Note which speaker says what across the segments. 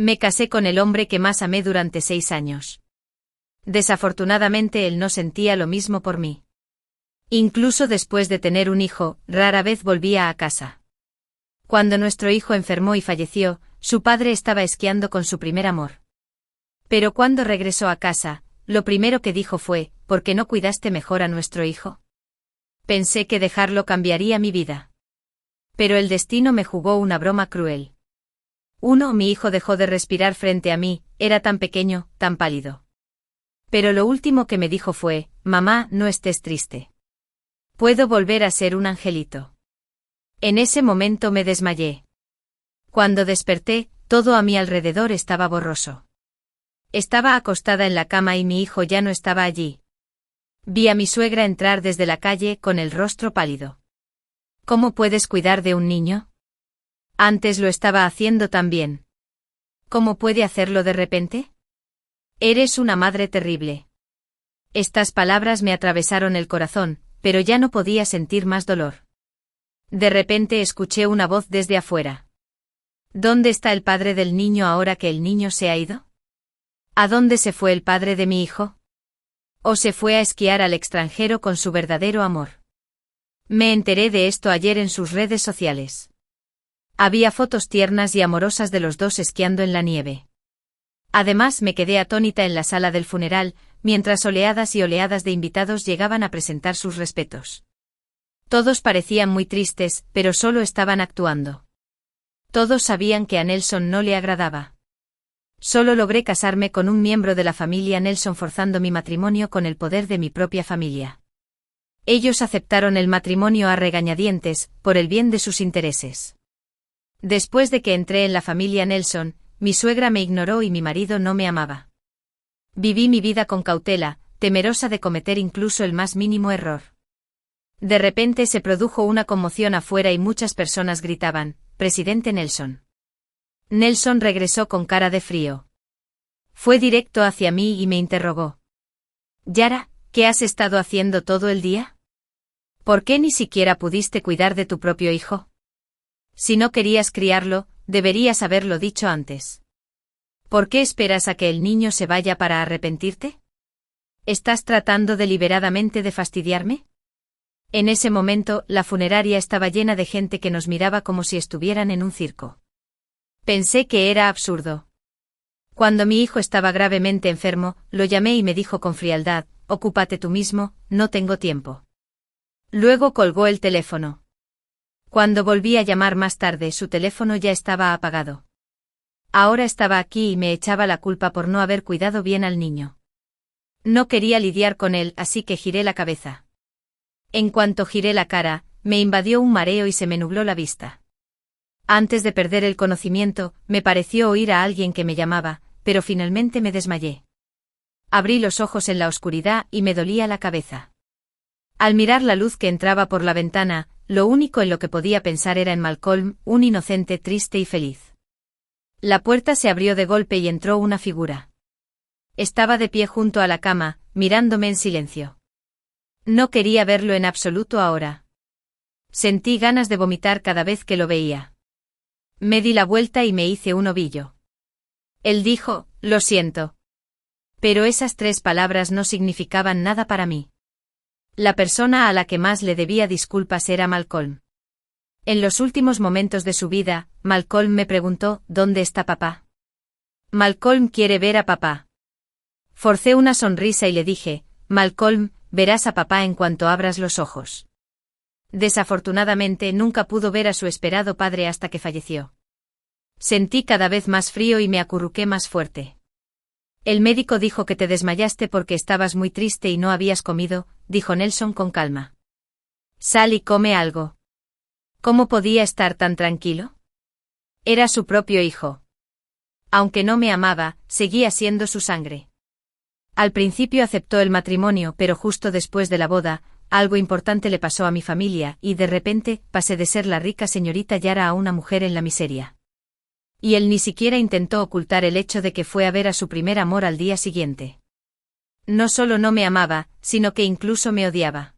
Speaker 1: Me casé con el hombre que más amé durante 6 años. Desafortunadamente él no sentía lo mismo por mí. Incluso después de tener un hijo, rara vez volvía a casa. Cuando nuestro hijo enfermó y falleció, su padre estaba esquiando con su primer amor. Pero cuando regresó a casa, lo primero que dijo fue, ¿por qué no cuidaste mejor a nuestro hijo? Pensé que dejarlo cambiaría mi vida. Pero el destino me jugó una broma cruel. Mi hijo dejó de respirar frente a mí, era tan pequeño, tan pálido. Pero lo último que me dijo fue, mamá, no estés triste. Puedo volver a ser un angelito. En ese momento me desmayé. Cuando desperté, todo a mi alrededor estaba borroso. Estaba acostada en la cama y mi hijo ya no estaba allí. Vi a mi suegra entrar desde la calle con el rostro pálido. ¿Cómo puedes cuidar de un niño? Antes lo estaba haciendo tan bien. ¿Cómo puede hacerlo de repente? Eres una madre terrible. Estas palabras me atravesaron el corazón, pero ya no podía sentir más dolor. De repente escuché una voz desde afuera. ¿Dónde está el padre del niño ahora que el niño se ha ido? ¿A dónde se fue el padre de mi hijo? ¿O se fue a esquiar al extranjero con su verdadero amor? Me enteré de esto ayer en sus redes sociales. Había fotos tiernas y amorosas de los dos esquiando en la nieve. Además me quedé atónita en la sala del funeral, mientras oleadas y oleadas de invitados llegaban a presentar sus respetos. Todos parecían muy tristes, pero solo estaban actuando. Todos sabían que a Nelson no le agradaba. Solo logré casarme con un miembro de la familia Nelson forzando mi matrimonio con el poder de mi propia familia. Ellos aceptaron el matrimonio a regañadientes, por el bien de sus intereses. Después de que entré en la familia Nelson, mi suegra me ignoró y mi marido no me amaba. Viví mi vida con cautela, temerosa de cometer incluso el más mínimo error. De repente se produjo una conmoción afuera y muchas personas gritaban, «Presidente Nelson». Nelson regresó con cara de frío. Fue directo hacia mí y me interrogó. «Yara, ¿qué has estado haciendo todo el día? ¿Por qué ni siquiera pudiste cuidar de tu propio hijo? Si no querías criarlo, deberías haberlo dicho antes. ¿Por qué esperas a que el niño se vaya para arrepentirte? ¿Estás tratando deliberadamente de fastidiarme?» En ese momento, la funeraria estaba llena de gente que nos miraba como si estuvieran en un circo. Pensé que era absurdo. Cuando mi hijo estaba gravemente enfermo, lo llamé y me dijo con frialdad, «Ocúpate tú mismo, no tengo tiempo». Luego colgó el teléfono. Cuando volví a llamar más tarde, su teléfono ya estaba apagado. Ahora estaba aquí y me echaba la culpa por no haber cuidado bien al niño. No quería lidiar con él, así que giré la cabeza. En cuanto giré la cara, me invadió un mareo y se me nubló la vista. Antes de perder el conocimiento, me pareció oír a alguien que me llamaba, pero finalmente me desmayé. Abrí los ojos en la oscuridad y me dolía la cabeza. Al mirar la luz que entraba por la ventana, lo único en lo que podía pensar era en Malcolm, un inocente triste y feliz. La puerta se abrió de golpe y entró una figura. Estaba de pie junto a la cama, mirándome en silencio. No quería verlo en absoluto ahora. Sentí ganas de vomitar cada vez que lo veía. Me di la vuelta y me hice un ovillo. Él dijo, «Lo siento». Pero esas 3 palabras no significaban nada para mí. La persona a la que más le debía disculpas era Malcolm. En los últimos momentos de su vida, Malcolm me preguntó, «¿Dónde está papá?» Malcolm quiere ver a papá. Forcé una sonrisa y le dije, «Malcolm, verás a papá en cuanto abras los ojos». Desafortunadamente nunca pudo ver a su esperado padre hasta que falleció. Sentí cada vez más frío y me acurruqué más fuerte. «El médico dijo que te desmayaste porque estabas muy triste y no habías comido», dijo Nelson con calma. «Sal y come algo». ¿Cómo podía estar tan tranquilo? Era su propio hijo. Aunque no me amaba, seguía siendo su sangre. Al principio aceptó el matrimonio, pero justo después de la boda, algo importante le pasó a mi familia, y de repente, pasé de ser la rica señorita Yara a una mujer en la miseria. Y él ni siquiera intentó ocultar el hecho de que fue a ver a su primer amor al día siguiente. No solo no me amaba, sino que incluso me odiaba.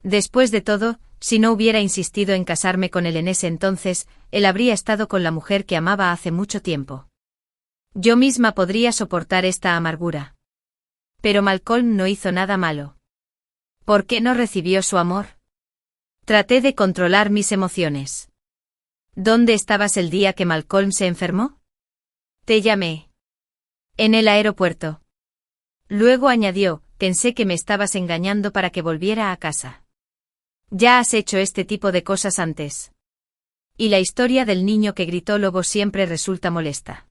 Speaker 1: Después de todo, si no hubiera insistido en casarme con él en ese entonces, él habría estado con la mujer que amaba hace mucho tiempo. Yo misma podría soportar esta amargura. Pero Malcolm no hizo nada malo. ¿Por qué no recibió su amor? Traté de controlar mis emociones. ¿Dónde estabas el día que Malcolm se enfermó? Te llamé. En el aeropuerto. Luego añadió, pensé que me estabas engañando para que volviera a casa. Ya has hecho este tipo de cosas antes. Y la historia del niño que gritó lobo siempre resulta molesta.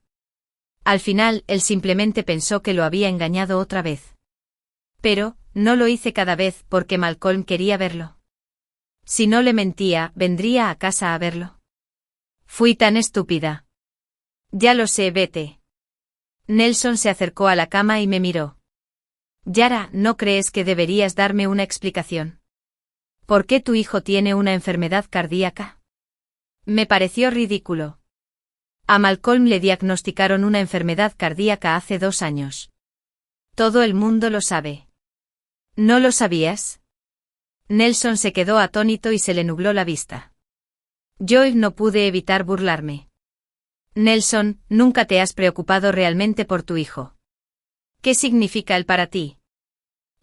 Speaker 1: Al final, él simplemente pensó que lo había engañado otra vez. Pero, no lo hice cada vez porque Malcolm quería verlo. Si no le mentía, vendría a casa a verlo. Fui tan estúpida. Ya lo sé, vete. Nelson se acercó a la cama y me miró. Yara, ¿no crees que deberías darme una explicación? ¿Por qué tu hijo tiene una enfermedad cardíaca? Me pareció ridículo. A Malcolm le diagnosticaron una enfermedad cardíaca hace 2 años. Todo el mundo lo sabe. ¿No lo sabías? Nelson se quedó atónito y se le nubló la vista. Yo no pude evitar burlarme. Nelson, nunca te has preocupado realmente por tu hijo. ¿Qué significa él para ti?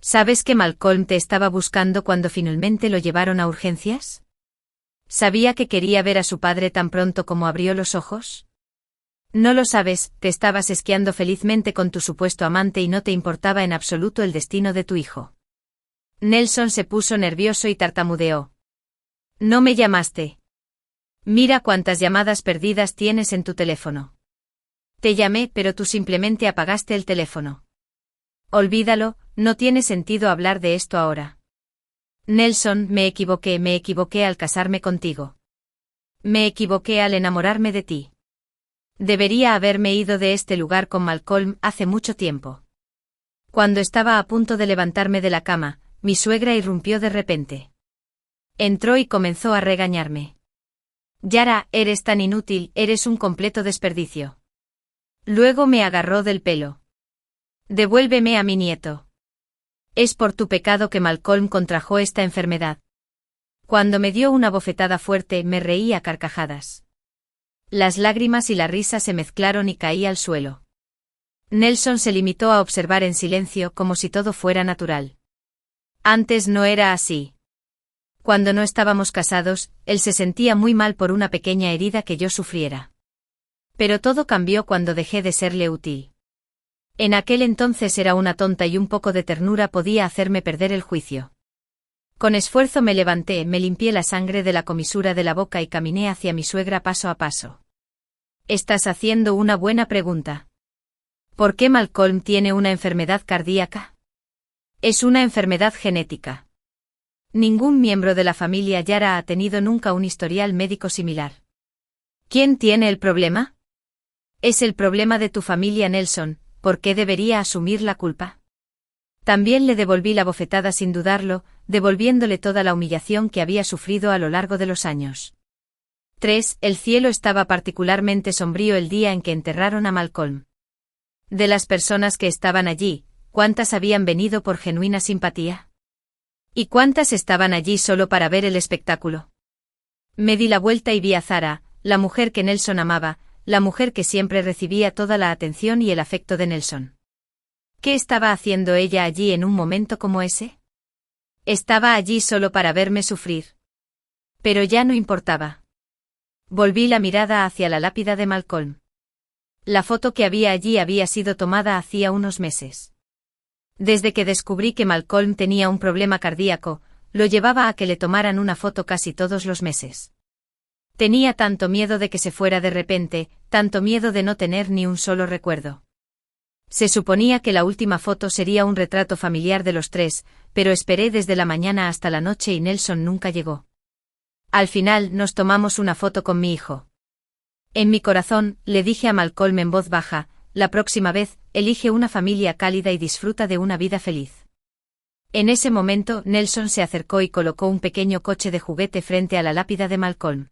Speaker 1: ¿Sabes que Malcolm te estaba buscando cuando finalmente lo llevaron a urgencias? ¿Sabía que quería ver a su padre tan pronto como abrió los ojos? No lo sabes, te estabas esquiando felizmente con tu supuesto amante y no te importaba en absoluto el destino de tu hijo. Nelson se puso nervioso y tartamudeó. No me llamaste. Mira cuántas llamadas perdidas tienes en tu teléfono. Te llamé, pero tú simplemente apagaste el teléfono. Olvídalo, no tiene sentido hablar de esto ahora. Nelson, me equivoqué al casarme contigo. Me equivoqué al enamorarme de ti. Debería haberme ido de este lugar con Malcolm hace mucho tiempo. Cuando estaba a punto de levantarme de la cama, mi suegra irrumpió de repente. Entró y comenzó a regañarme. Yara, eres tan inútil, eres un completo desperdicio. Luego me agarró del pelo. Devuélveme a mi nieto. Es por tu pecado que Malcolm contrajo esta enfermedad. Cuando me dio una bofetada fuerte, me reí a carcajadas. Las lágrimas y la risa se mezclaron y caí al suelo. Nelson se limitó a observar en silencio como si todo fuera natural. Antes no era así. Cuando no estábamos casados, él se sentía muy mal por una pequeña herida que yo sufriera. Pero todo cambió cuando dejé de serle útil. En aquel entonces era una tonta y un poco de ternura podía hacerme perder el juicio. Con esfuerzo me levanté, me limpié la sangre de la comisura de la boca y caminé hacia mi suegra paso a paso. Estás haciendo una buena pregunta. ¿Por qué Malcolm tiene una enfermedad cardíaca? Es una enfermedad genética. Ningún miembro de la familia Yara ha tenido nunca un historial médico similar. ¿Quién tiene el problema? Es el problema de tu familia, Nelson. ¿Por qué debería asumir la culpa? También le devolví la bofetada sin dudarlo, devolviéndole toda la humillación que había sufrido a lo largo de los años. 3. El cielo estaba particularmente sombrío el día en que enterraron a Malcolm. De las personas que estaban allí, ¿cuántas habían venido por genuina simpatía? ¿Y cuántas estaban allí solo para ver el espectáculo? Me di la vuelta y vi a Zara, la mujer que Nelson amaba, la mujer que siempre recibía toda la atención y el afecto de Nelson. ¿Qué estaba haciendo ella allí en un momento como ese? Estaba allí solo para verme sufrir. Pero ya no importaba. Volví la mirada hacia la lápida de Malcolm. La foto que había allí había sido tomada hacía unos meses. Desde que descubrí que Malcolm tenía un problema cardíaco, lo llevaba a que le tomaran una foto casi todos los meses. Tenía tanto miedo de que se fuera de repente, tanto miedo de no tener ni un solo recuerdo. Se suponía que la última foto sería un retrato familiar de los 3, pero esperé desde la mañana hasta la noche y Nelson nunca llegó. Al final nos tomamos una foto con mi hijo. En mi corazón, le dije a Malcolm en voz baja, la próxima vez, elige una familia cálida y disfruta de una vida feliz. En ese momento, Nelson se acercó y colocó un pequeño coche de juguete frente a la lápida de Malcolm.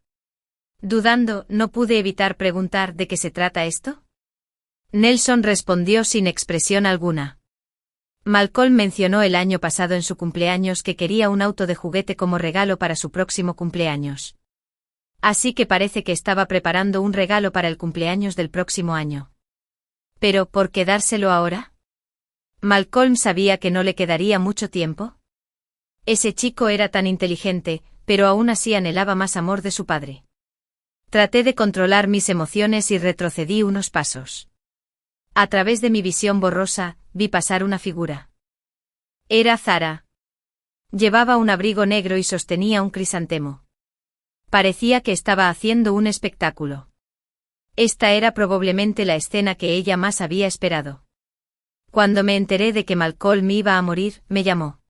Speaker 1: Dudando, no pude evitar preguntar ¿de qué se trata esto? Nelson respondió sin expresión alguna. Malcolm mencionó el año pasado en su cumpleaños que quería un auto de juguete como regalo para su próximo cumpleaños. Así que parece que estaba preparando un regalo para el cumpleaños del próximo año. Pero, ¿por qué dárselo ahora? Malcolm sabía que no le quedaría mucho tiempo. Ese chico era tan inteligente, pero aún así anhelaba más amor de su padre. Traté de controlar mis emociones y retrocedí unos pasos. A través de mi visión borrosa, vi pasar una figura. Era Zara. Llevaba un abrigo negro y sostenía un crisantemo. Parecía que estaba haciendo un espectáculo. Esta era probablemente la escena que ella más había esperado. Cuando me enteré de que Malcolm iba a morir, me llamó.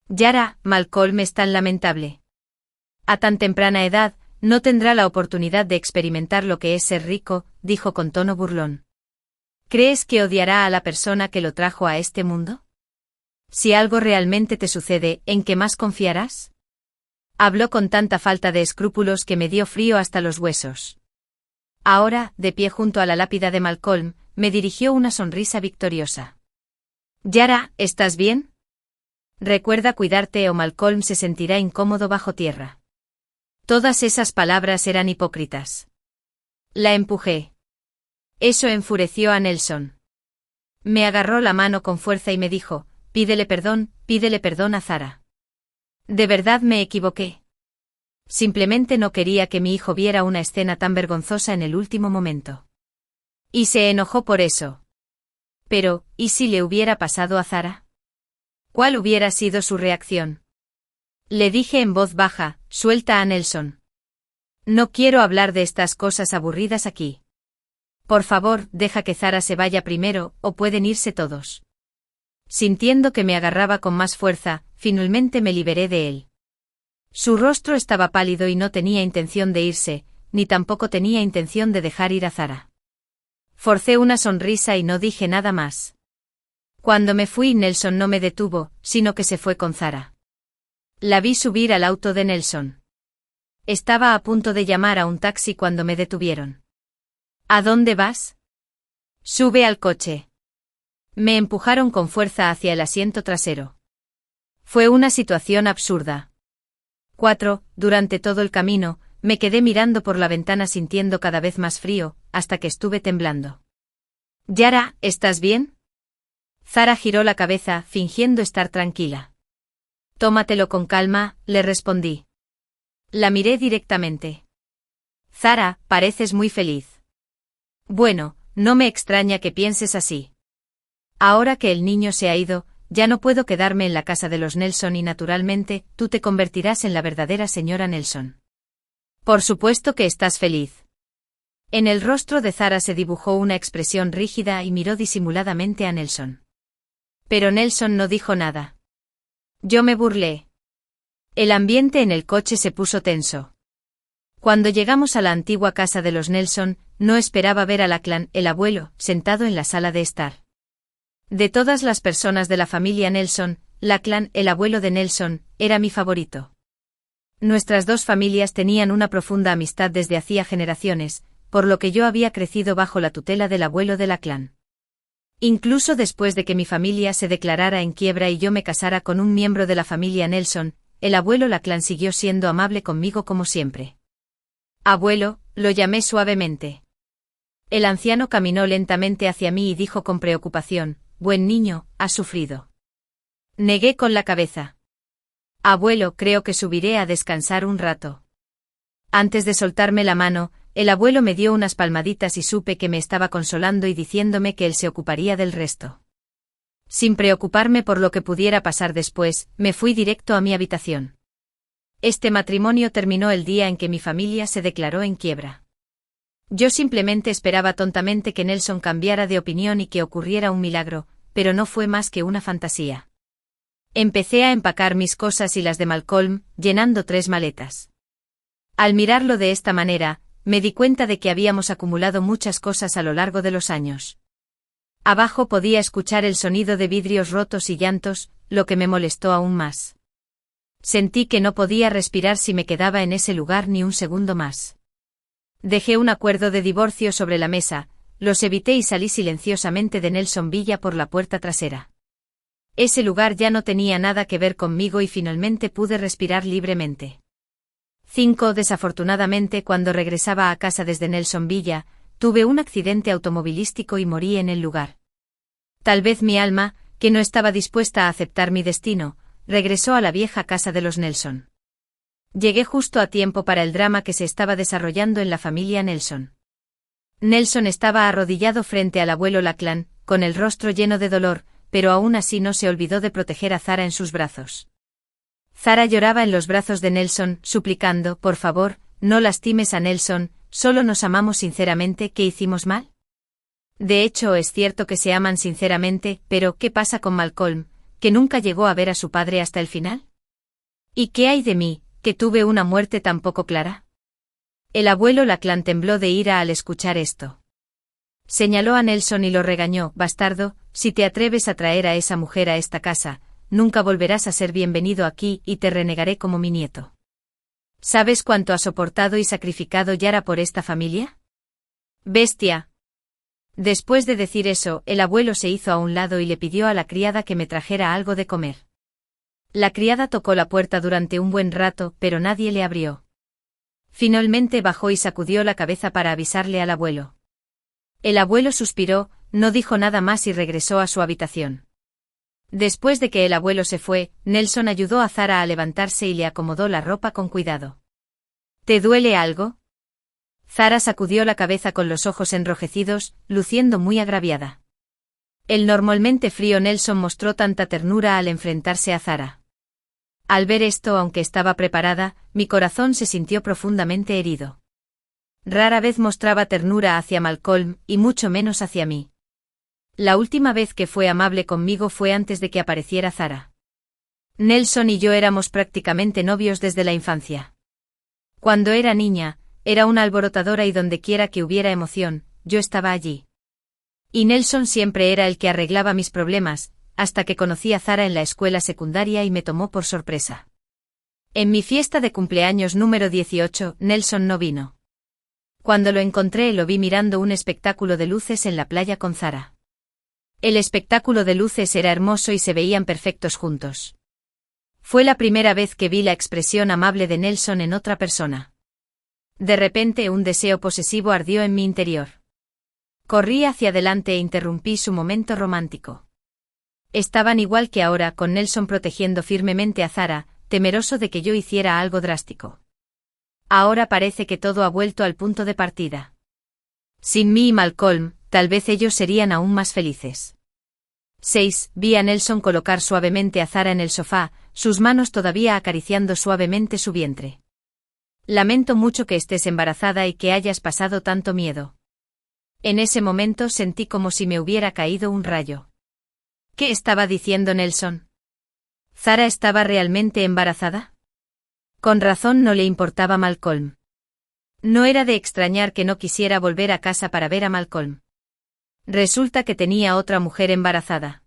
Speaker 1: Yara, Malcolm es tan lamentable. A tan temprana edad, no tendrá la oportunidad de experimentar lo que es ser rico, dijo con tono burlón. ¿Crees que odiará a la persona que lo trajo a este mundo? Si algo realmente te sucede, ¿en qué más confiarás? Habló con tanta falta de escrúpulos que me dio frío hasta los huesos. Ahora, de pie junto a la lápida de Malcolm, me dirigió una sonrisa victoriosa. Yara, ¿estás bien? Recuerda cuidarte o Malcolm se sentirá incómodo bajo tierra. Todas esas palabras eran hipócritas. La empujé. Eso enfureció a Nelson. Me agarró la mano con fuerza y me dijo, pídele perdón a Zara. De verdad me equivoqué. Simplemente no quería que mi hijo viera una escena tan vergonzosa en el último momento. Y se enojó por eso. Pero, ¿y si le hubiera pasado a Zara? ¿Cuál hubiera sido su reacción? Le dije en voz baja, suelta a Nelson. No quiero hablar de estas cosas aburridas aquí. Por favor, deja que Zara se vaya primero, o pueden irse todos. Sintiendo que me agarraba con más fuerza, finalmente me liberé de él. Su rostro estaba pálido y no tenía intención de irse, ni tampoco tenía intención de dejar ir a Zara. Forcé una sonrisa y no dije nada más. Cuando me fui, Nelson no me detuvo, sino que se fue con Zara. La vi subir al auto de Nelson. Estaba a punto de llamar a un taxi cuando me detuvieron. ¿A dónde vas? Sube al coche. Me empujaron con fuerza hacia el asiento trasero. Fue una situación absurda. Durante todo el camino, me quedé mirando por la ventana sintiendo cada vez más frío, hasta que estuve temblando. Yara, ¿estás bien? Zara giró la cabeza, fingiendo estar tranquila. Tómatelo con calma, le respondí. La miré directamente. Zara, pareces muy feliz. Bueno, no me extraña que pienses así. Ahora que el niño se ha ido, ya no puedo quedarme en la casa de los Nelson y naturalmente, tú te convertirás en la verdadera señora Nelson. Por supuesto que estás feliz. En el rostro de Zara se dibujó una expresión rígida y miró disimuladamente a Nelson. Pero Nelson no dijo nada. Yo me burlé. El ambiente en el coche se puso tenso. Cuando llegamos a la antigua casa de los Nelson, no esperaba ver a Lachlan, el abuelo, sentado en la sala de estar. De todas las personas de la familia Nelson, Lachlan, el abuelo de Nelson, era mi favorito. Nuestras dos familias tenían una profunda amistad desde hacía generaciones, por lo que yo había crecido bajo la tutela del abuelo de Lachlan. Incluso después de que mi familia se declarara en quiebra y yo me casara con un miembro de la familia Nelson, el abuelo Lachlan siguió siendo amable conmigo como siempre. Abuelo, lo llamé suavemente. El anciano caminó lentamente hacia mí y dijo con preocupación, buen niño, has sufrido. Negué con la cabeza. Abuelo, creo que subiré a descansar un rato. Antes de soltarme la mano, el abuelo me dio unas palmaditas y supe que me estaba consolando y diciéndome que él se ocuparía del resto. Sin preocuparme por lo que pudiera pasar después, me fui directo a mi habitación. Este matrimonio terminó el día en que mi familia se declaró en quiebra. Yo simplemente esperaba tontamente que Nelson cambiara de opinión y que ocurriera un milagro, pero no fue más que una fantasía. Empecé a empacar mis cosas y las de Malcolm, llenando 3 maletas. Al mirarlo de esta manera, me di cuenta de que habíamos acumulado muchas cosas a lo largo de los años. Abajo podía escuchar el sonido de vidrios rotos y llantos, lo que me molestó aún más. Sentí que no podía respirar si me quedaba en ese lugar ni un segundo más. Dejé un acuerdo de divorcio sobre la mesa, los evité y salí silenciosamente de Nelson Villa por la puerta trasera. Ese lugar ya no tenía nada que ver conmigo y finalmente pude respirar libremente. Desafortunadamente, cuando regresaba a casa desde Nelson Villa, tuve un accidente automovilístico y morí en el lugar. Tal vez mi alma, que no estaba dispuesta a aceptar mi destino, regresó a la vieja casa de los Nelson. Llegué justo a tiempo para el drama que se estaba desarrollando en la familia Nelson. Nelson estaba arrodillado frente al abuelo Lachlan, con el rostro lleno de dolor, pero aún así no se olvidó de proteger a Zara en sus brazos. Zara lloraba en los brazos de Nelson, suplicando, por favor, no lastimes a Nelson, solo nos amamos sinceramente. ¿Qué hicimos mal? De hecho, es cierto que se aman sinceramente, pero ¿qué pasa con Malcolm, que nunca llegó a ver a su padre hasta el final? ¿Y qué hay de mí, que tuve una muerte tan poco clara? El abuelo Lachlan tembló de ira al escuchar esto. Señaló a Nelson y lo regañó: bastardo, si te atreves a traer a esa mujer a esta casa, nunca volverás a ser bienvenido aquí y te renegaré como mi nieto. ¿Sabes cuánto ha soportado y sacrificado Yara por esta familia? ¡Bestia! Después de decir eso, el abuelo se hizo a un lado y le pidió a la criada que me trajera algo de comer. La criada tocó la puerta durante un buen rato, pero nadie le abrió. Finalmente bajó y sacudió la cabeza para avisarle al abuelo. El abuelo suspiró, no dijo nada más y regresó a su habitación. Después de que el abuelo se fue, Nelson ayudó a Zara a levantarse y le acomodó la ropa con cuidado. ¿Te duele algo? Zara sacudió la cabeza con los ojos enrojecidos, luciendo muy agraviada. El normalmente frío Nelson mostró tanta ternura al enfrentarse a Zara. Al ver esto, aunque estaba preparada, mi corazón se sintió profundamente herido. Rara vez mostraba ternura hacia Malcolm, y mucho menos hacia mí. La última vez que fue amable conmigo fue antes de que apareciera Zara. Nelson y yo éramos prácticamente novios desde la infancia. Cuando era niña, era una alborotadora y dondequiera que hubiera emoción, yo estaba allí. Y Nelson siempre era el que arreglaba mis problemas, hasta que conocí a Zara en la escuela secundaria y me tomó por sorpresa. En mi fiesta de cumpleaños número 18, Nelson no vino. Cuando lo encontré, lo vi mirando un espectáculo de luces en la playa con Zara. El espectáculo de luces era hermoso y se veían perfectos juntos. Fue la primera vez que vi la expresión amable de Nelson en otra persona. De repente un deseo posesivo ardió en mi interior. Corrí hacia adelante e interrumpí su momento romántico. Estaban igual que ahora, con Nelson protegiendo firmemente a Zara, temeroso de que yo hiciera algo drástico. Ahora parece que todo ha vuelto al punto de partida. Sin mí y Malcolm, tal vez ellos serían aún más felices. 6. Vi a Nelson colocar suavemente a Zara en el sofá, sus manos todavía acariciando suavemente su vientre. Lamento mucho que estés embarazada y que hayas pasado tanto miedo. En ese momento sentí como si me hubiera caído un rayo. ¿Qué estaba diciendo Nelson? ¿Zara estaba realmente embarazada? Con razón no le importaba Malcolm. No era de extrañar que no quisiera volver a casa para ver a Malcolm. Resulta que tenía otra mujer embarazada.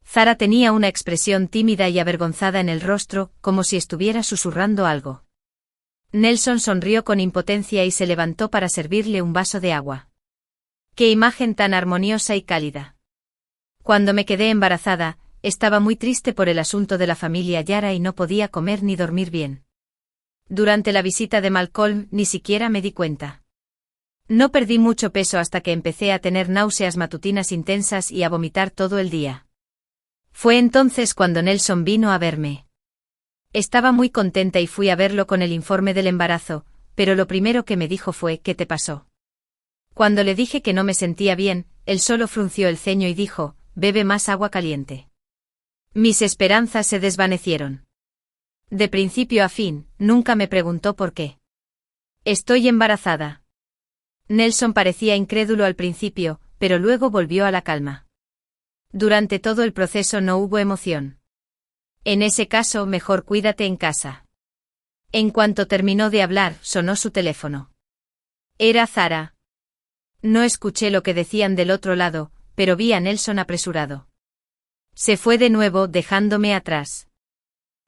Speaker 1: Zara tenía una expresión tímida y avergonzada en el rostro, como si estuviera susurrando algo. Nelson sonrió con impotencia y se levantó para servirle un vaso de agua. ¡Qué imagen tan armoniosa y cálida! Cuando me quedé embarazada, estaba muy triste por el asunto de la familia Yara y no podía comer ni dormir bien. Durante la visita de Malcolm ni siquiera me di cuenta. No perdí mucho peso hasta que empecé a tener náuseas matutinas intensas y a vomitar todo el día. Fue entonces cuando Nelson vino a verme. Estaba muy contenta y fui a verlo con el informe del embarazo, pero lo primero que me dijo fue: ¿qué te pasó? Cuando le dije que no me sentía bien, él solo frunció el ceño y dijo: bebe más agua caliente. Mis esperanzas se desvanecieron. De principio a fin, nunca me preguntó por qué. Estoy embarazada. Nelson parecía incrédulo al principio, pero luego volvió a la calma. Durante todo el proceso no hubo emoción. En ese caso, mejor cuídate en casa. En cuanto terminó de hablar, sonó su teléfono. Era Zara. No escuché lo que decían del otro lado, pero vi a Nelson apresurado. Se fue de nuevo, dejándome atrás.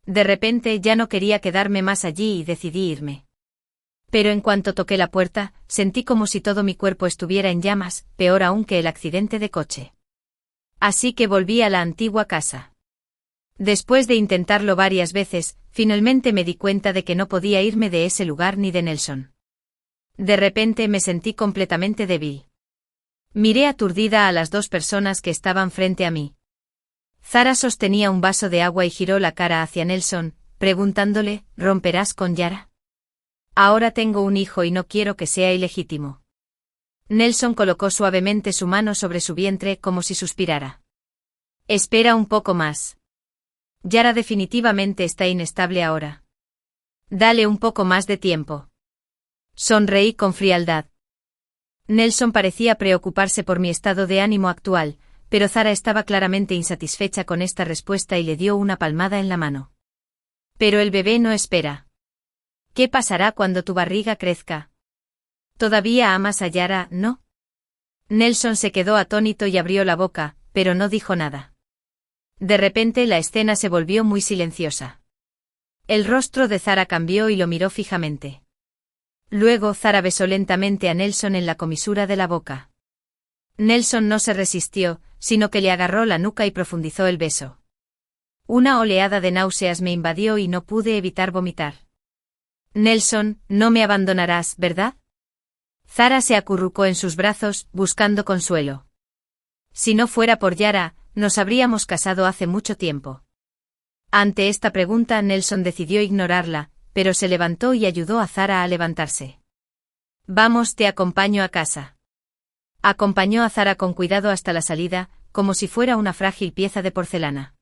Speaker 1: De repente ya no quería quedarme más allí y decidí irme. Pero en cuanto toqué la puerta, sentí como si todo mi cuerpo estuviera en llamas, peor aún que el accidente de coche. Así que volví a la antigua casa. Después de intentarlo varias veces, finalmente me di cuenta de que no podía irme de ese lugar ni de Nelson. De repente me sentí completamente débil. Miré aturdida a las dos personas que estaban frente a mí. Zara sostenía un vaso de agua y giró la cara hacia Nelson, preguntándole, ¿romperás con Yara? Ahora tengo un hijo y no quiero que sea ilegítimo. Nelson colocó suavemente su mano sobre su vientre como si suspirara. Espera un poco más. Yara definitivamente está inestable ahora. Dale un poco más de tiempo. Sonreí con frialdad. Nelson parecía preocuparse por mi estado de ánimo actual, pero Zara estaba claramente insatisfecha con esta respuesta y le dio una palmada en la mano. Pero el bebé no espera. ¿Qué pasará cuando tu barriga crezca? Todavía amas a Yara, ¿no? Nelson se quedó atónito y abrió la boca, pero no dijo nada. De repente la escena se volvió muy silenciosa. El rostro de Zara cambió y lo miró fijamente. Luego Zara besó lentamente a Nelson en la comisura de la boca. Nelson no se resistió, sino que le agarró la nuca y profundizó el beso. Una oleada de náuseas me invadió y no pude evitar vomitar. Nelson, no me abandonarás, ¿verdad? Zara se acurrucó en sus brazos, buscando consuelo. Si no fuera por Yara, nos habríamos casado hace mucho tiempo. Ante esta pregunta Nelson decidió ignorarla, pero se levantó y ayudó a Zara a levantarse. Vamos, te acompaño a casa. Acompañó a Zara con cuidado hasta la salida, como si fuera una frágil pieza de porcelana.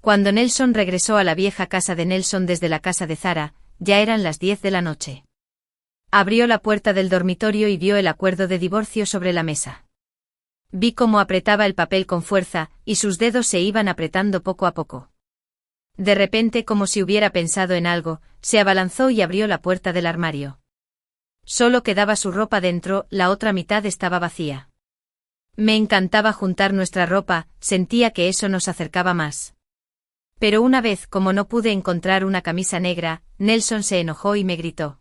Speaker 1: Cuando Nelson regresó a la vieja casa de Nelson desde la casa de Zara, ya eran las 10 de la noche. Abrió la puerta del dormitorio y vio el acuerdo de divorcio sobre la mesa. Vi cómo apretaba el papel con fuerza, y sus dedos se iban apretando poco a poco. De repente, como si hubiera pensado en algo, se abalanzó y abrió la puerta del armario. Solo quedaba su ropa dentro, la otra mitad estaba vacía. Me encantaba juntar nuestra ropa, sentía que eso nos acercaba más. Pero una vez, como no pude encontrar una camisa negra, Nelson se enojó y me gritó.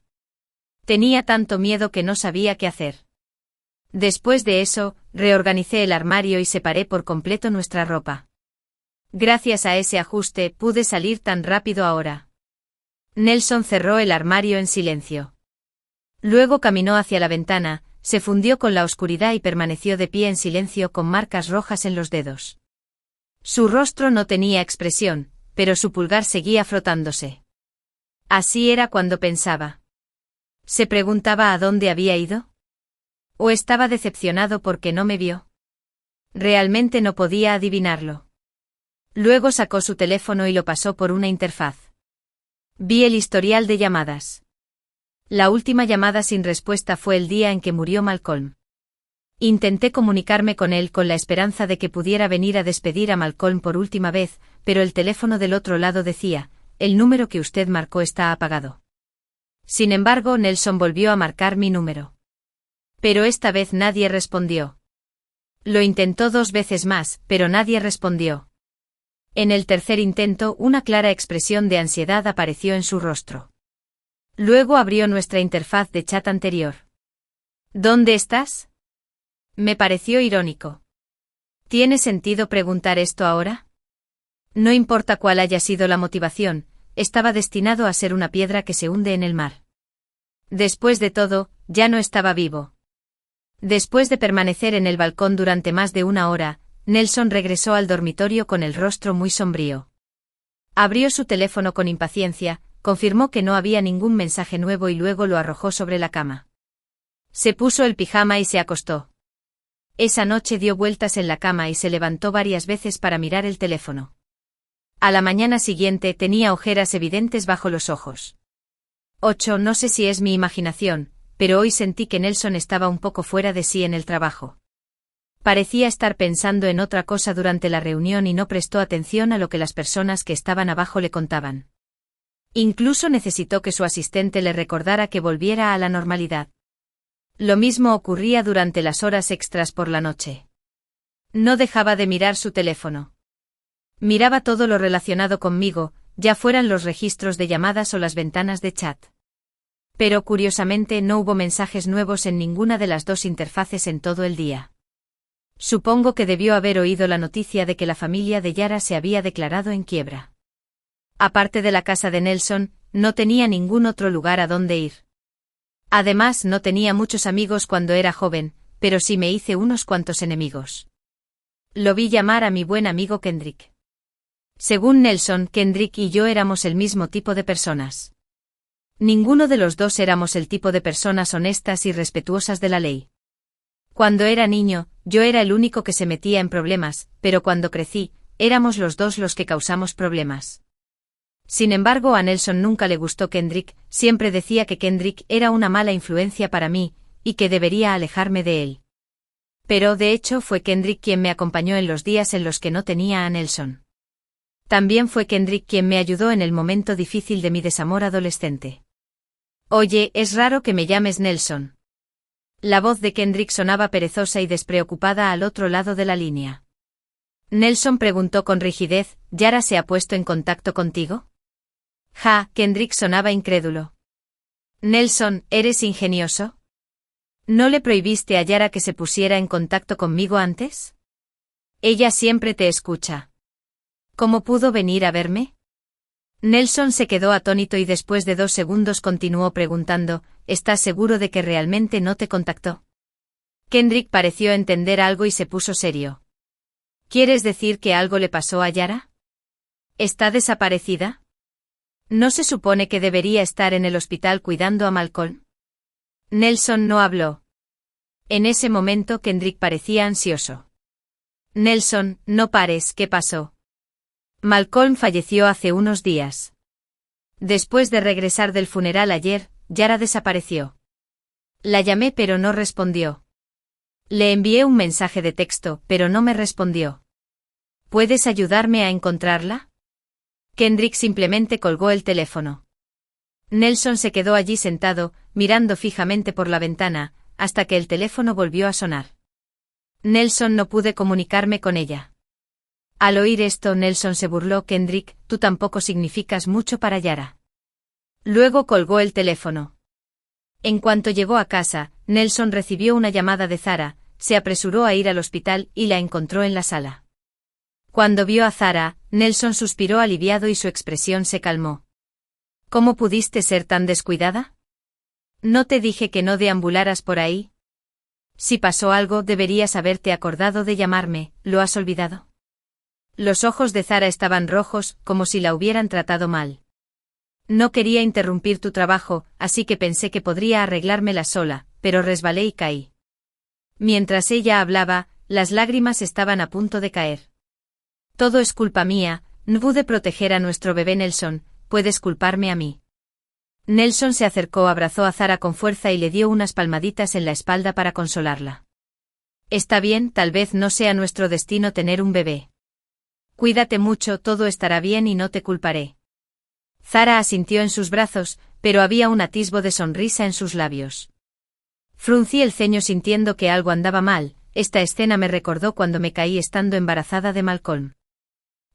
Speaker 1: Tenía tanto miedo que no sabía qué hacer. Después de eso, reorganicé el armario y separé por completo nuestra ropa. Gracias a ese ajuste pude salir tan rápido ahora. Nelson cerró el armario en silencio. Luego caminó hacia la ventana, se fundió con la oscuridad y permaneció de pie en silencio con marcas rojas en los dedos. Su rostro no tenía expresión, pero su pulgar seguía frotándose. Así era cuando pensaba. ¿Se preguntaba a dónde había ido? ¿O estaba decepcionado porque no me vio? Realmente no podía adivinarlo. Luego sacó su teléfono y lo pasó por una interfaz. Vi el historial de llamadas. La última llamada sin respuesta fue el día en que murió Malcolm. Intenté comunicarme con él con la esperanza de que pudiera venir a despedir a Malcolm por última vez, pero el teléfono del otro lado decía, el número que usted marcó está apagado. Sin embargo, Nelson volvió a marcar mi número. Pero esta vez nadie respondió. Lo intentó 2 veces más, pero nadie respondió. En el tercer intento, una clara expresión de ansiedad apareció en su rostro. Luego abrió nuestra interfaz de chat anterior. ¿Dónde estás? Me pareció irónico. ¿Tiene sentido preguntar esto ahora? No importa cuál haya sido la motivación, estaba destinado a ser una piedra que se hunde en el mar. Después de todo, ya no estaba vivo. Después de permanecer en el balcón durante más de 1 hora, Nelson regresó al dormitorio con el rostro muy sombrío. Abrió su teléfono con impaciencia, confirmó que no había ningún mensaje nuevo y luego lo arrojó sobre la cama. Se puso el pijama y se acostó. Esa noche dio vueltas en la cama y se levantó varias veces para mirar el teléfono. A la mañana siguiente tenía ojeras evidentes bajo los ojos. 8. No sé si es mi imaginación, pero hoy sentí que Nelson estaba un poco fuera de sí en el trabajo. Parecía estar pensando en otra cosa durante la reunión y no prestó atención a lo que las personas que estaban abajo le contaban. Incluso necesitó que su asistente le recordara que volviera a la normalidad. Lo mismo ocurría durante las horas extras por la noche. No dejaba de mirar su teléfono. Miraba todo lo relacionado conmigo, ya fueran los registros de llamadas o las ventanas de chat. Pero curiosamente no hubo mensajes nuevos en ninguna de las 2 interfaces en todo el día. Supongo que debió haber oído la noticia de que la familia de Yara se había declarado en quiebra. Aparte de la casa de Nelson, no tenía ningún otro lugar a donde ir. Además, no tenía muchos amigos cuando era joven, pero sí me hice unos cuantos enemigos. Lo vi llamar a mi buen amigo Kendrick. Según Nelson, Kendrick y yo éramos el mismo tipo de personas. Ninguno de los dos éramos el tipo de personas honestas y respetuosas de la ley. Cuando era niño, yo era el único que se metía en problemas, pero cuando crecí, éramos los dos los que causamos problemas. Sin embargo, a Nelson nunca le gustó Kendrick, siempre decía que Kendrick era una mala influencia para mí, y que debería alejarme de él. Pero de hecho fue Kendrick quien me acompañó en los días en los que no tenía a Nelson. También fue Kendrick quien me ayudó en el momento difícil de mi desamor adolescente. Oye, es raro que me llames Nelson. La voz de Kendrick sonaba perezosa y despreocupada al otro lado de la línea. Nelson preguntó con rigidez, ¿Yara se ha puesto en contacto contigo? Kendrick sonaba incrédulo. Nelson, ¿eres ingenioso? ¿No le prohibiste a Yara que se pusiera en contacto conmigo antes? Ella siempre te escucha. ¿Cómo pudo venir a verme? Nelson se quedó atónito y después de 2 segundos continuó preguntando, ¿estás seguro de que realmente no te contactó? Kendrick pareció entender algo y se puso serio. ¿Quieres decir que algo le pasó a Yara? ¿Está desaparecida? ¿No se supone que debería estar en el hospital cuidando a Malcolm? Nelson no habló. En ese momento Kendrick parecía ansioso. Nelson, no pares, ¿qué pasó? Malcolm falleció hace unos días. Después de regresar del funeral ayer, Yara desapareció. La llamé pero no respondió. Le envié un mensaje de texto, pero no me respondió. ¿Puedes ayudarme a encontrarla? Kendrick simplemente colgó el teléfono. Nelson se quedó allí sentado, mirando fijamente por la ventana, hasta que el teléfono volvió a sonar. Nelson, no pude comunicarme con ella. Al oír esto, Nelson se burló. Kendrick, tú tampoco significas mucho para Yara. Luego colgó el teléfono. En cuanto llegó a casa, Nelson recibió una llamada de Zara, se apresuró a ir al hospital y la encontró en la sala. Cuando vio a Zara, Nelson suspiró aliviado y su expresión se calmó. ¿Cómo pudiste ser tan descuidada? ¿No te dije que no deambularas por ahí? Si pasó algo, deberías haberte acordado de llamarme, ¿lo has olvidado? Los ojos de Zara estaban rojos, como si la hubieran tratado mal. No quería interrumpir tu trabajo, así que pensé que podría arreglármela sola, pero resbalé y caí. Mientras ella hablaba, las lágrimas estaban a punto de caer. Todo es culpa mía, no pude proteger a nuestro bebé Nelson, puedes culparme a mí. Nelson se acercó, abrazó a Zara con fuerza y le dio unas palmaditas en la espalda para consolarla. Está bien, tal vez no sea nuestro destino tener un bebé. Cuídate mucho, todo estará bien y no te culparé. Zara asintió en sus brazos, pero había un atisbo de sonrisa en sus labios. Fruncí el ceño sintiendo que algo andaba mal. Esta escena me recordó cuando me caí estando embarazada de Malcolm.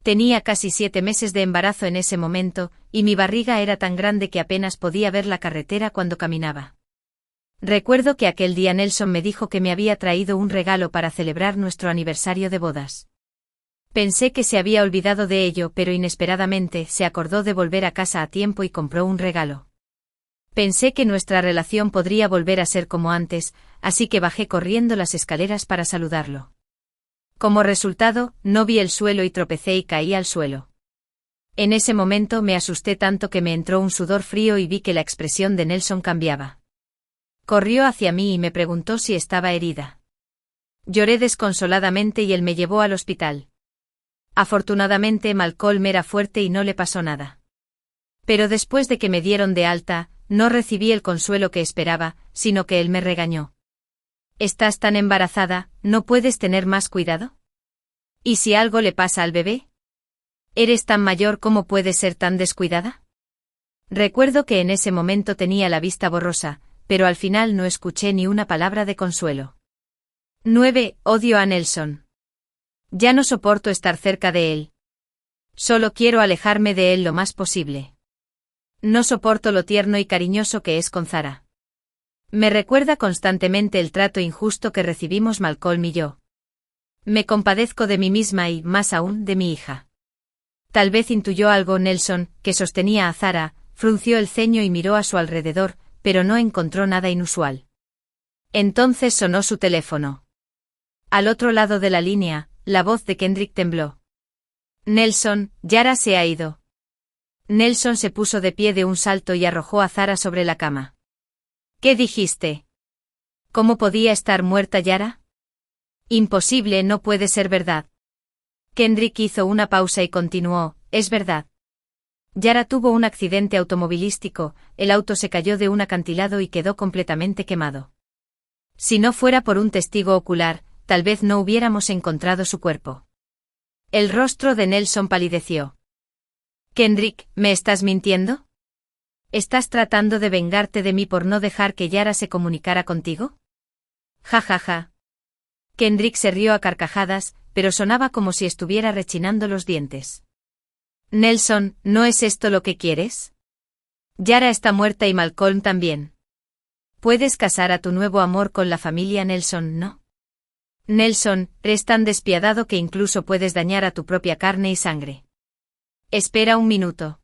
Speaker 1: Tenía casi 7 meses de embarazo en ese momento, y mi barriga era tan grande que apenas podía ver la carretera cuando caminaba. Recuerdo que aquel día Nelson me dijo que me había traído un regalo para celebrar nuestro aniversario de bodas. Pensé que se había olvidado de ello, pero inesperadamente se acordó de volver a casa a tiempo y compró un regalo. Pensé que nuestra relación podría volver a ser como antes, así que bajé corriendo las escaleras para saludarlo. Como resultado, no vi el suelo y tropecé y caí al suelo. En ese momento me asusté tanto que me entró un sudor frío y vi que la expresión de Nelson cambiaba. Corrió hacia mí y me preguntó si estaba herida. Lloré desconsoladamente y él me llevó al hospital. Afortunadamente Malcolm era fuerte y no le pasó nada. Pero después de que me dieron de alta, no recibí el consuelo que esperaba, sino que él me regañó. ¿Estás tan embarazada, no puedes tener más cuidado? ¿Y si algo le pasa al bebé? ¿Eres tan mayor como puedes ser tan descuidada? Recuerdo que en ese momento tenía la vista borrosa, pero al final no escuché ni una palabra de consuelo. 9. Odio a Nelson. Ya no soporto estar cerca de él. Solo quiero alejarme de él lo más posible. No soporto lo tierno y cariñoso que es con Zara. Me recuerda constantemente el trato injusto que recibimos Malcolm y yo. Me compadezco de mí misma y, más aún, de mi hija. Tal vez intuyó algo Nelson, que sostenía a Zara, frunció el ceño y miró a su alrededor, pero no encontró nada inusual. Entonces sonó su teléfono. Al otro lado de la línea, la voz de Kendrick tembló. Nelson, Yara se ha ido. Nelson se puso de pie de un salto y arrojó a Zara sobre la cama. ¿Qué dijiste? ¿Cómo podía estar muerta Yara? Imposible, no puede ser verdad. Kendrick hizo una pausa y continuó, es verdad. Yara tuvo un accidente automovilístico, el auto se cayó de un acantilado y quedó completamente quemado. Si no fuera por un testigo ocular, tal vez no hubiéramos encontrado su cuerpo. El rostro de Nelson palideció. Kendrick, ¿me estás mintiendo? ¿Estás tratando de vengarte de mí por no dejar que Yara se comunicara contigo? Ja ja ja. Kendrick se rió a carcajadas, pero sonaba como si estuviera rechinando los dientes. Nelson, ¿no es esto lo que quieres? Yara está muerta y Malcolm también. Puedes casar a tu nuevo amor con la familia Nelson, ¿no? Nelson, eres tan despiadado que incluso puedes dañar a tu propia carne y sangre. Espera un minuto.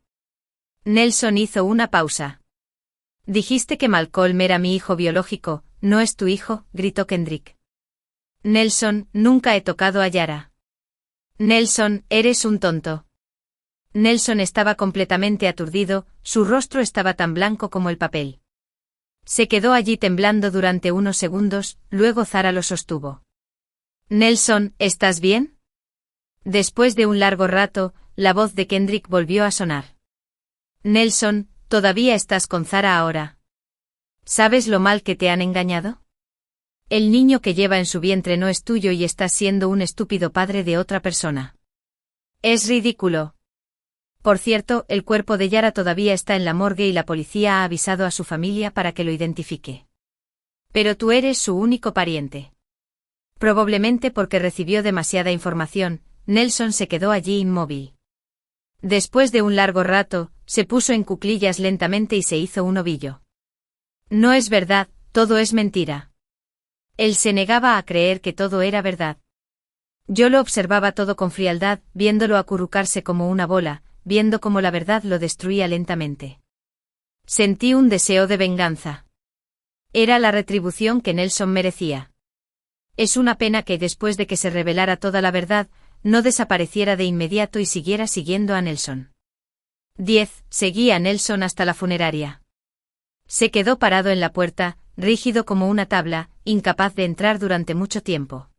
Speaker 1: Nelson hizo una pausa. Dijiste que Malcolm era mi hijo biológico, ¿no es tu hijo?, gritó Kendrick. Nelson, nunca he tocado a Yara. Nelson, eres un tonto. Nelson estaba completamente aturdido, su rostro estaba tan blanco como el papel. Se quedó allí temblando durante unos segundos, luego Zara lo sostuvo. Nelson, ¿estás bien? Después de un largo rato, la voz de Kendrick volvió a sonar. Nelson, ¿todavía estás con Zara ahora? ¿Sabes lo mal que te han engañado? El niño que lleva en su vientre no es tuyo y estás siendo un estúpido padre de otra persona. Es ridículo. Por cierto, el cuerpo de Yara todavía está en la morgue y la policía ha avisado a su familia para que lo identifique. Pero tú eres su único pariente. Probablemente porque recibió demasiada información, Nelson se quedó allí inmóvil. Después de un largo rato, se puso en cuclillas lentamente y se hizo un ovillo. No es verdad, todo es mentira. Él se negaba a creer que todo era verdad. Yo lo observaba todo con frialdad, viéndolo acurrucarse como una bola, viendo cómo la verdad lo destruía lentamente. Sentí un deseo de venganza. Era la retribución que Nelson merecía. Es una pena que después de que se revelara toda la verdad, no desapareciera de inmediato y siguiera siguiendo a Nelson. 10. Seguí a Nelson hasta la funeraria. Se quedó parado en la puerta, rígido como una tabla, incapaz de entrar durante mucho tiempo.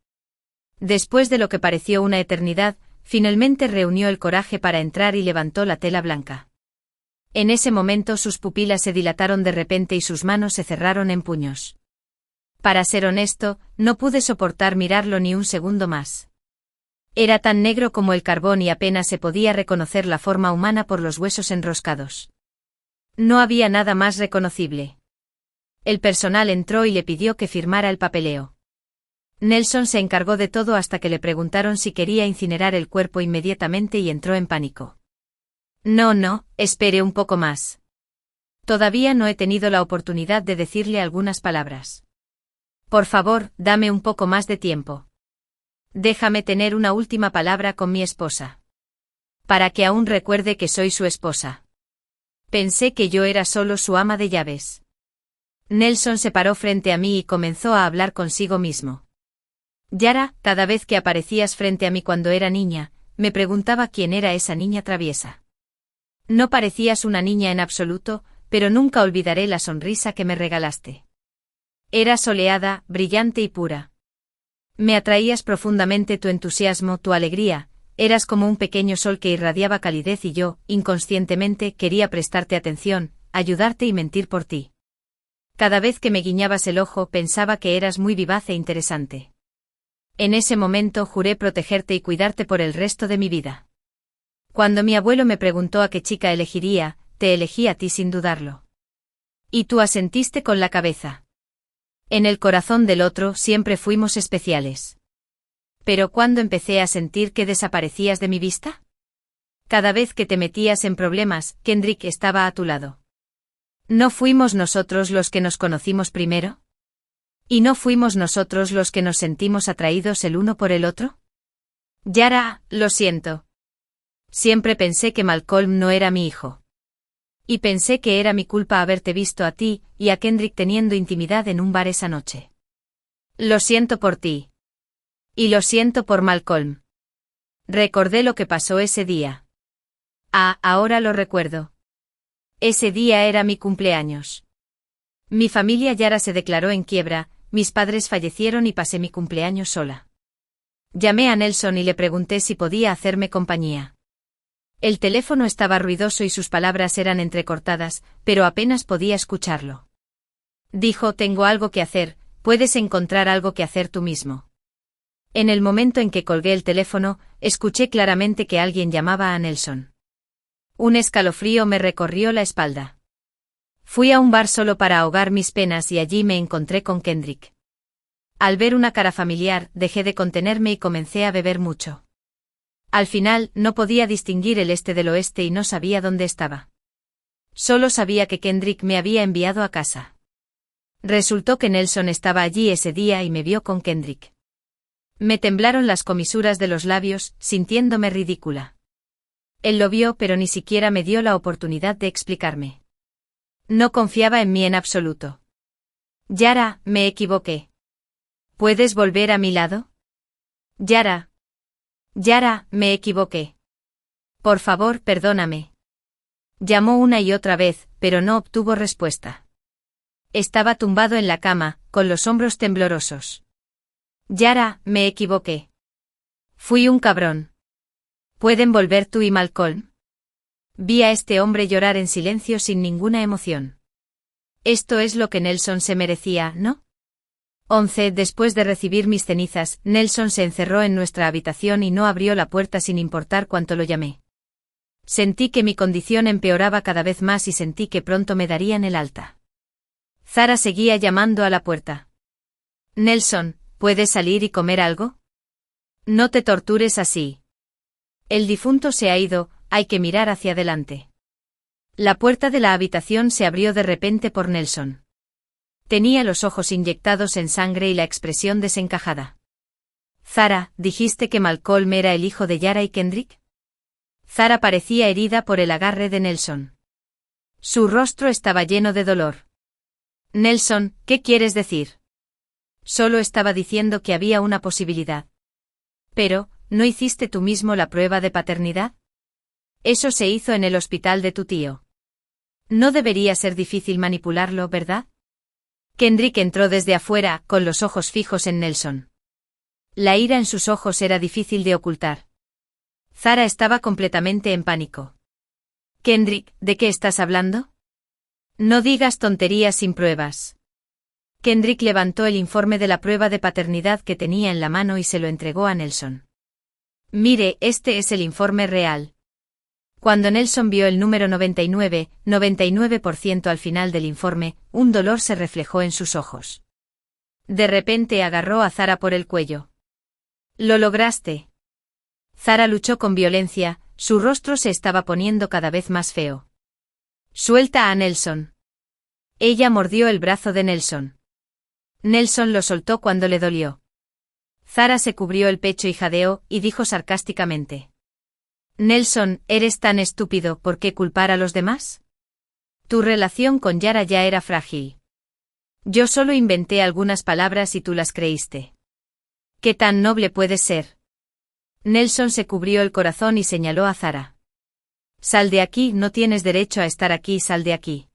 Speaker 1: Después de lo que pareció una eternidad, finalmente reunió el coraje para entrar y levantó la tela blanca. En ese momento sus pupilas se dilataron de repente y sus manos se cerraron en puños. Para ser honesto, no pude soportar mirarlo ni un segundo más. Era tan negro como el carbón y apenas se podía reconocer la forma humana por los huesos enroscados. No había nada más reconocible. El personal entró y le pidió que firmara el papeleo. Nelson se encargó de todo hasta que le preguntaron si quería incinerar el cuerpo inmediatamente y entró en pánico. No, espere un poco más. Todavía no he tenido la oportunidad de decirle algunas palabras. Por favor, dame un poco más de tiempo. Déjame tener una última palabra con mi esposa. Para que aún recuerde que soy su esposa. Pensé que yo era solo su ama de llaves. Nelson se paró frente a mí y comenzó a hablar consigo mismo. Yara, cada vez que aparecías frente a mí cuando era niña, me preguntaba quién era esa niña traviesa. No parecías una niña en absoluto, pero nunca olvidaré la sonrisa que me regalaste. Era soleada, brillante y pura. Me atraías profundamente tu entusiasmo, tu alegría, eras como un pequeño sol que irradiaba calidez y yo, inconscientemente, quería prestarte atención, ayudarte y mentir por ti. Cada vez que me guiñabas el ojo pensaba que eras muy vivaz e interesante. En ese momento juré protegerte y cuidarte por el resto de mi vida. Cuando mi abuelo me preguntó a qué chica elegiría, te elegí a ti sin dudarlo. Y tú asentiste con la cabeza. En el corazón del otro siempre fuimos especiales. Pero ¿cuándo empecé a sentir que desaparecías de mi vista? Cada vez que te metías en problemas, Kendrick estaba a tu lado. ¿No fuimos nosotros los que nos conocimos primero? ¿Y no fuimos nosotros los que nos sentimos atraídos el uno por el otro? Yara, lo siento. Siempre pensé que Malcolm no era mi hijo. Y pensé que era mi culpa haberte visto a ti y a Kendrick teniendo intimidad en un bar esa noche. Lo siento por ti. Y lo siento por Malcolm. Recordé lo que pasó ese día. Ah, ahora lo recuerdo. Ese día era mi cumpleaños. Mi familia Yara se declaró en quiebra, mis padres fallecieron y pasé mi cumpleaños sola. Llamé a Nelson y le pregunté si podía hacerme compañía. El teléfono estaba ruidoso y sus palabras eran entrecortadas, pero apenas podía escucharlo. Dijo: tengo algo que hacer, puedes encontrar algo que hacer tú mismo. En el momento en que colgué el teléfono, escuché claramente que alguien llamaba a Nelson. Un escalofrío me recorrió la espalda. Fui a un bar solo para ahogar mis penas y allí me encontré con Kendrick. Al ver una cara familiar, dejé de contenerme y comencé a beber mucho. Al final, no podía distinguir el este del oeste y no sabía dónde estaba. Solo sabía que Kendrick me había enviado a casa. Resultó que Nelson estaba allí ese día y me vio con Kendrick. Me temblaron las comisuras de los labios, sintiéndome ridícula. Él lo vio pero ni siquiera me dio la oportunidad de explicarme. No confiaba en mí en absoluto. Yara, me equivoqué. ¿Puedes volver a mi lado? Yara. Yara, me equivoqué. Por favor, perdóname. Llamó una y otra vez, pero no obtuvo respuesta. Estaba tumbado en la cama, con los hombros temblorosos. Yara, me equivoqué. Fui un cabrón. ¿Pueden volver tú y Malcolm? Vi a este hombre llorar en silencio sin ninguna emoción. Esto es lo que Nelson se merecía, ¿no? 11. Después de recibir mis cenizas, Nelson se encerró en nuestra habitación y no abrió la puerta sin importar cuánto lo llamé. Sentí que mi condición empeoraba cada vez más y sentí que pronto me darían el alta. Zara seguía llamando a la puerta. Nelson, ¿puedes salir y comer algo? No te tortures así. El difunto se ha ido, hay que mirar hacia adelante. La puerta de la habitación se abrió de repente por Nelson. Tenía los ojos inyectados en sangre y la expresión desencajada. Zara, ¿dijiste que Malcolm era el hijo de Yara y Kendrick? Zara parecía herida por el agarre de Nelson. Su rostro estaba lleno de dolor. Nelson, ¿qué quieres decir? Solo estaba diciendo que había una posibilidad. Pero, ¿no hiciste tú mismo la prueba de paternidad? Eso se hizo en el hospital de tu tío. No debería ser difícil manipularlo, ¿verdad? Kendrick entró desde afuera, con los ojos fijos en Nelson. La ira en sus ojos era difícil de ocultar. Zara estaba completamente en pánico. Kendrick, ¿de qué estás hablando? No digas tonterías sin pruebas. Kendrick levantó el informe de la prueba de paternidad que tenía en la mano y se lo entregó a Nelson. Mire, este es el informe real. Cuando Nelson vio el número 99% al final del informe, un dolor se reflejó en sus ojos. De repente agarró a Zara por el cuello. «Lo lograste». Zara luchó con violencia, su rostro se estaba poniendo cada vez más feo. «Suelta a Nelson». Ella mordió el brazo de Nelson. Nelson lo soltó cuando le dolió. Zara se cubrió el pecho y jadeó, y dijo sarcásticamente: Nelson, eres tan estúpido, ¿por qué culpar a los demás? Tu relación con Yara ya era frágil. Yo solo inventé algunas palabras y tú las creíste. ¿Qué tan noble puedes ser? Nelson se cubrió el corazón y señaló a Zara. Sal de aquí, no tienes derecho a estar aquí, sal de aquí.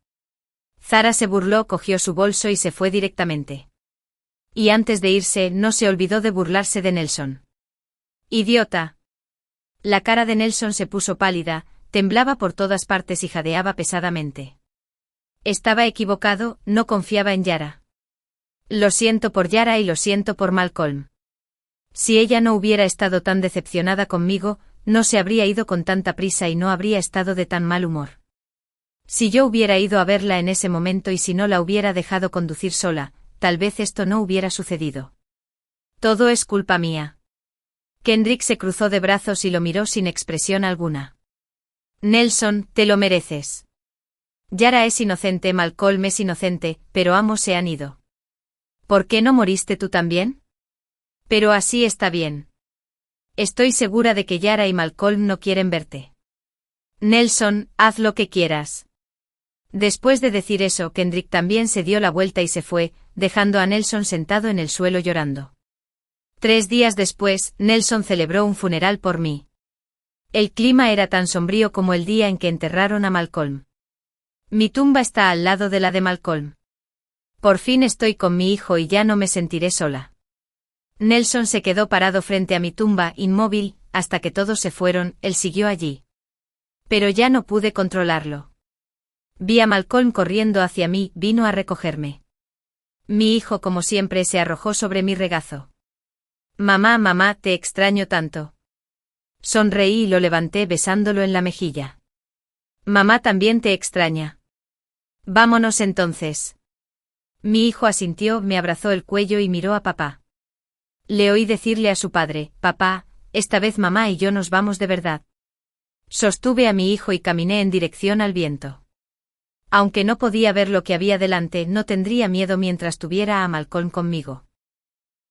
Speaker 1: Zara se burló, cogió su bolso y se fue directamente. Y antes de irse, no se olvidó de burlarse de Nelson. ¡Idiota! La cara de Nelson se puso pálida, temblaba por todas partes y jadeaba pesadamente. Estaba equivocado, no confiaba en Yara. Lo siento por Yara y lo siento por Malcolm. Si ella no hubiera estado tan decepcionada conmigo, no se habría ido con tanta prisa y no habría estado de tan mal humor. Si yo hubiera ido a verla en ese momento y si no la hubiera dejado conducir sola, tal vez esto no hubiera sucedido. Todo es culpa mía. Kendrick se cruzó de brazos y lo miró sin expresión alguna. Nelson, te lo mereces. Yara es inocente, Malcolm es inocente, pero ambos se han ido. ¿Por qué no moriste tú también? Pero así está bien. Estoy segura de que Yara y Malcolm no quieren verte. Nelson, haz lo que quieras. Después de decir eso, Kendrick también se dio la vuelta y se fue, dejando a Nelson sentado en el suelo llorando. 3 días después, Nelson celebró un funeral por mí. El clima era tan sombrío como el día en que enterraron a Malcolm. Mi tumba está al lado de la de Malcolm. Por fin estoy con mi hijo y ya no me sentiré sola. Nelson se quedó parado frente a mi tumba, inmóvil, hasta que todos se fueron, él siguió allí. Pero ya no pude controlarlo. Vi a Malcolm corriendo hacia mí, vino a recogerme. Mi hijo, como siempre, se arrojó sobre mi regazo. Mamá, mamá, te extraño tanto. Sonreí y lo levanté besándolo en la mejilla. Mamá también te extraña. Vámonos entonces. Mi hijo asintió, me abrazó el cuello y miró a papá. Le oí decirle a su padre, papá, esta vez mamá y yo nos vamos de verdad. Sostuve a mi hijo y caminé en dirección al viento. Aunque no podía ver lo que había delante, no tendría miedo mientras tuviera a Malcolm conmigo.